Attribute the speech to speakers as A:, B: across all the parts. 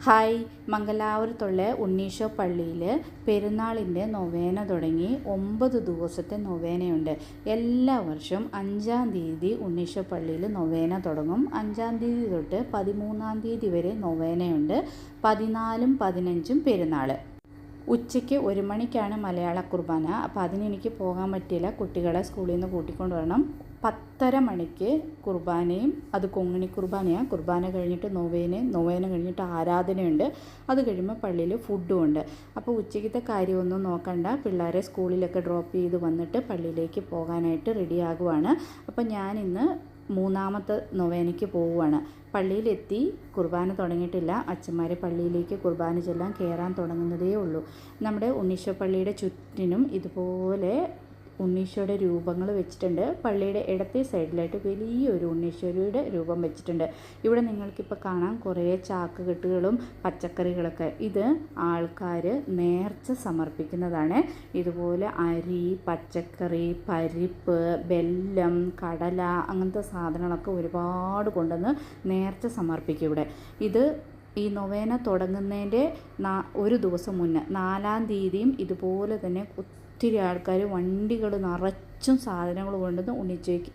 A: Hi, മംഗലാപുരത്തുള്ള ഉണ്ണീശോ പള്ളിയിൽ പെരുന്നാളിൻ്റെ നൊവേന തുടങ്ങി 9 ദിവസത്തെ നൊവേനയുണ്ട്. എല്ലാ വർഷവും 5-ാം തീയതി ഉണ്ണീശോ പള്ളിയിൽ നൊവേന തുടങ്ങും. 5-ാം തീയതി തൊട്ട് 13-ാം തീയതി വരെ നൊവേനയുണ്ട്. 14-ഉം 15-ഉം പെരുന്നാൾ. ഉച്ചയ്ക്ക് 1 മണിക്കാണ് മലയാള കുർബാന. അപ്പോൾ അതിനെനിക്ക് പോകാൻ പറ്റിയില്ല. കുട്ടികളെ സ്കൂളിൽ നിന്ന് കൂട്ടിക്കൊണ്ട് വരണം. 10:30 മണിക്ക് കുർബാനയും, അത് കൊങ്ങിണി കുർബാനയാണ്. കുർബാന കഴിഞ്ഞിട്ട് നൊവേന കഴിഞ്ഞിട്ട് ആരാധനയുണ്ട്. അത് കഴിയുമ്പോൾ പള്ളിയിൽ ഫുഡും ഉണ്ട്. അപ്പോൾ ഉച്ചയ്ക്കത്തെ കാര്യമൊന്നും നോക്കണ്ട. പിള്ളേരെ സ്കൂളിലൊക്കെ ഡ്രോപ്പ് ചെയ്ത് വന്നിട്ട് പള്ളിയിലേക്ക് പോകാനായിട്ട് റെഡിയാകുവാണ്. അപ്പോൾ ഞാനിന്ന് 3-ാമത്തെ നൊവേനയ്ക്ക് പോവുകയാണ്. പള്ളിയിലെത്തി. കുർബാന തുടങ്ങിയിട്ടില്ല. അച്ഛന്മാർ പള്ളിയിലേക്ക് കുർബാന ചെല്ലാൻ കയറാൻ തുടങ്ങുന്നതേ ഉള്ളൂ. നമ്മുടെ ഉണ്ണീശോ പള്ളിയുടെ ചുറ്റിനും ഇതുപോലെ ഉണ്ണീശോയുടെ രൂപങ്ങൾ വെച്ചിട്ടുണ്ട്. പള്ളിയുടെ ഇടത്തെ സൈഡിലായിട്ട് വലിയൊരു ഉണ്ണീശോയുടെ രൂപം വെച്ചിട്ടുണ്ട്. ഇവിടെ നിങ്ങൾക്കിപ്പോൾ കാണാം കുറേ ചാക്കുകെട്ടുകളും പച്ചക്കറികളൊക്കെ. ഇത് ആൾക്കാർ നേർച്ച സമർപ്പിക്കുന്നതാണ്. ഇതുപോലെ അരി, പച്ചക്കറി, പരിപ്പ്, വെല്ലം, കടല, അങ്ങനത്തെ സാധനങ്ങളൊക്കെ ഒരുപാട് കൊണ്ടുവന്ന് നേർച്ച സമർപ്പിക്കും ഇവിടെ. ഇത് ഈ നൊവേന തുടങ്ങുന്നതിൻ്റെ ഒരു ദിവസം മുന്നേ 4-ാം തീയതിയും ഇതുപോലെ തന്നെ ഒത്തിരി ആൾക്കാർ വണ്ടികൾ നിറച്ചും സാധനങ്ങൾ കൊണ്ടുവന്ന്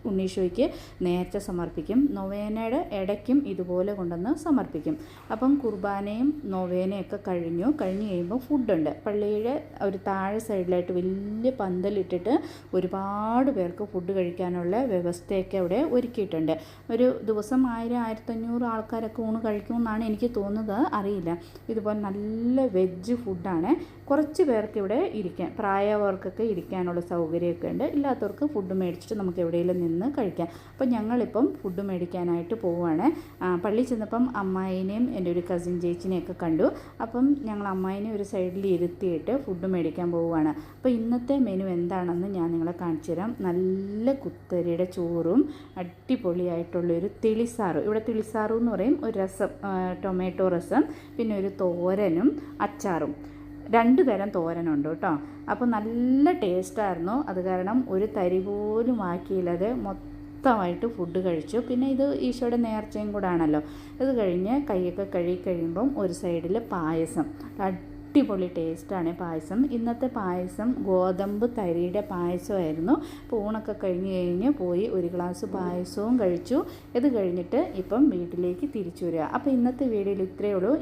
A: ഉണ്ണീശോയ്ക്ക് നേർച്ച സമർപ്പിക്കും. നൊവേനയുടെ ഇടയ്ക്കും ഇതുപോലെ കൊണ്ടുവന്ന് സമർപ്പിക്കും. അപ്പം കുർബാനയും നൊവേനയൊക്കെ കഴിഞ്ഞ് കഴിയുമ്പോൾ ഫുഡുണ്ട്. പള്ളിയുടെ ഒരു താഴെ സൈഡിലായിട്ട് വലിയ പന്തലിട്ടിട്ട് ഒരുപാട് പേർക്ക് ഫുഡ് കഴിക്കാനുള്ള വ്യവസ്ഥയൊക്കെ അവിടെ ഒരുക്കിയിട്ടുണ്ട്. ഒരു ദിവസം 1000-1500 ആൾക്കാരൊക്കെ ഊണ് കഴിക്കുമെന്നാണ് എനിക്ക് തോന്നുന്നത്, അറിയില്ല. ഇതുപോലെ നല്ല വെജ് ഫുഡാണ്. കുറച്ച് പേർക്ക് ഇവിടെ ഇരിക്കാൻ, പ്രായവർക്കൊക്കെ ഇരിക്കാനുള്ള സൗകര്യമൊക്കെ ഉണ്ട്. ഇല്ലാത്തവർക്ക് ഫുഡ് മേടിച്ചിട്ട് നമുക്ക് എവിടെയെങ്കിലും നിന്ന് കഴിക്കാം. അപ്പം ഞങ്ങളിപ്പം ഫുഡ് മേടിക്കാനായിട്ട് പോവുകയാണ്. പള്ളിയിൽ ചെന്നപ്പം അമ്മായിനെയും എൻ്റെ ഒരു കസിൻ ചേച്ചിനെയൊക്കെ കണ്ടു. അപ്പം ഞങ്ങൾ അമ്മായിനെ ഒരു സൈഡിൽ ഇരുത്തിയിട്ട് ഫുഡ് മേടിക്കാൻ പോവുകയാണ്. അപ്പോൾ ഇന്നത്തെ മെനു എന്താണെന്ന് ഞാൻ നിങ്ങളെ കാണിച്ചു തരാം. നല്ല കുത്തരിയുടെ ചോറും അടിപൊളിയായിട്ടുള്ളൊരു തെളിസാറും, ഇവിടെ തെളിസാറും എന്ന് പറയും, ഒരു രസം, ടൊമാറ്റോ രസം, പിന്നെ ഒരു തോരനും അച്ചാറും. 2 തരം തോരനുണ്ട് കേട്ടോ. അപ്പോൾ നല്ല ടേസ്റ്റായിരുന്നു. അത് കാരണം ഒരു തരി പോലും ആക്കിയില്ലാതെ മൊത്തമായിട്ട് ഫുഡ് കഴിച്ചു. പിന്നെ ഇത് ഈശോയുടെ നേർച്ചയും കൂടെ ആണല്ലോ. ഇത് കഴിഞ്ഞ് കൈയൊക്കെ കഴുകി കഴിയുമ്പം ഒരു സൈഡിൽ പായസം, അടിപൊളി ടേസ്റ്റാണ് പായസം. ഇന്നത്തെ പായസം ഗോതമ്പ് തരിയുടെ പായസമായിരുന്നു. അപ്പോൾ ഊണൊക്കെ കഴിഞ്ഞ് പോയി ഒരു ഗ്ലാസ് പായസവും കഴിച്ചു. ഇത് കഴിഞ്ഞിട്ട് ഇപ്പം വീട്ടിലേക്ക് തിരിച്ചു വരിക. അപ്പോൾ ഇന്നത്തെ വീഡിയോയിൽ ഇത്രയേ ഉള്ളൂ.